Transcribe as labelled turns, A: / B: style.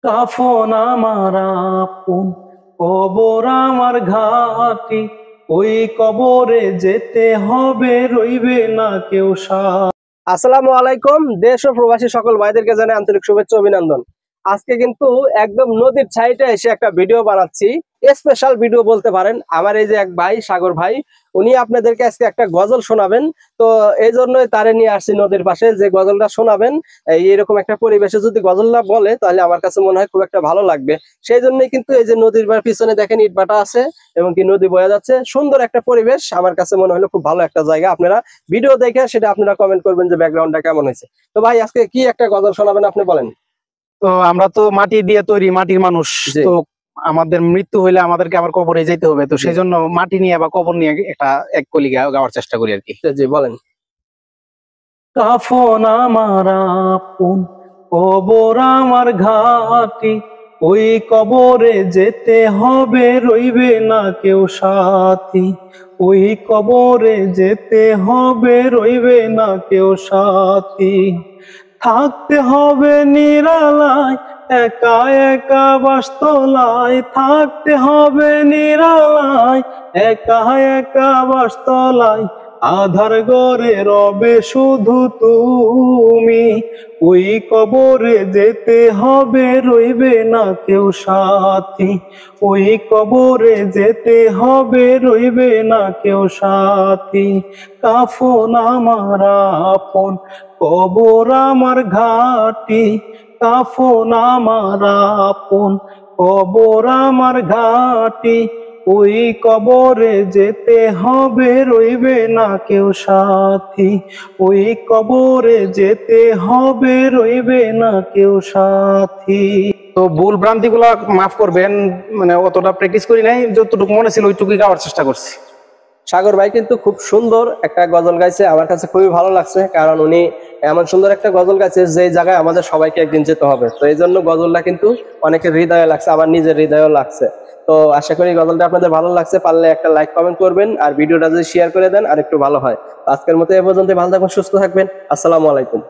A: কাফন আমার আপন, কবর আমার ঘাটি, ওই কবরে যেতে হবে, রইবে না কেউ সাথী।
B: আসসালামু আলাইকুম। দেশ ও প্রবাসী সকল ভাইদেরকে জানাই আন্তরিক শুভেচ্ছা অভিনন্দন। আজকে কিন্তু একদম নদীর সাইডে এসে একটা ভিডিও বানাচ্ছি, স্পেশাল ভিডিও বলতে পারেন। আমার এই যে এক ভাই, সাগর ভাই, উনি আপনাদেরকে আজকে একটা গজল শোনাবেন। তো এই জন্যই তারে নিয়ে আসছি নদীর পাশে, যে গজলটা শোনাবেন। এইরকম একটা পরিবেশে যদি গজলটা বলে, তাহলে আমার কাছে মনে হয় খুব একটা ভালো লাগবে। সেই জন্যই কিন্তু এই যে নদীর পিছনে দেখেন ইটভাটা আছে এবং কি নদী বয়ে যাচ্ছে, সুন্দর একটা পরিবেশ। আমার কাছে মনে হলো খুব ভালো একটা জায়গা। আপনারা ভিডিও দেখে সেটা আপনারা কমেন্ট করবেন যে ব্যাকগ্রাউন্ডটা কেমন হয়েছে। তো ভাই, আজকে কি একটা গজল শোনাবেন আপনি বলেন।
C: তো আমরা তো মাটি দিয়ে তৈরি, মাটির মানুষ।
B: জি।
C: তো আমাদের মৃত্যু হইলে আমাদেরকে আবার কবরে যেতে হবে, তো সেই জন্য মাটি নিয়ে বা কবর নিয়ে একটা এক কলি গাওয়ার চেষ্টা করি আর কি।
B: জি বলেন।
A: কাফন আমার আপন, কবর আমার ঘাটি, ওই কবরে যেতে হবে, রইবে না কেউ সাথী। ওই কবরে যেতে হবে, রইবে না কেউ সাথী। থাকতে হবে নিরালায়, একা একা বাসতলায়, থাকতে হবে নিরালায়, একা একা বাসতলায়। আধার ঘরে রবে শুধু তুমি, ওই কবরে যেতে হবে, রইবে না কেউ সাথী। ওই কবরে যেতে হবে, রইবে না কেউ সাথী। কাফন আমার আপন, কবর আমার ঘাটি, কাফন আমার আপন, কবর আমার ঘাটি, ওই কবরে যেতে হবে, রইবে না কেউ সাথী। ওই কবরে যেতে হবে, রইবে না কেউ সাথী।
C: তো ভুল ভ্রান্তি গুলা মাফ করবেন, মানে অতটা প্র্যাকটিস করি নাই, যতটুকু মনে ছিল ওইটুকুই গাওয়ার চেষ্টা করছি।
B: সাগর ভাই কিন্তু খুব সুন্দর একটা গজল গাইছে, আমার কাছে খুবই ভালো লাগছে। কারণ উনি এমন সুন্দর একটা গজল গাইছে যে জায়গায় আমাদের সবাইকে একদিন যেতে হবে। তো এই জন্য গজলটা কিন্তু অনেকের হৃদয়ে লাগছে, আমার নিজের হৃদয়েও লাগছে। তো আশা করি গজলটা আপনাদের ভালো লাগছে। পারলে একটা লাইক কমেন্ট করবেন, আর ভিডিওটা যদি শেয়ার করে দেন আর একটু ভালো হয়। আজকের মতো এ পর্যন্ত, ভালো থাকবেন, সুস্থ থাকবেন। আসসালামু আলাইকুম।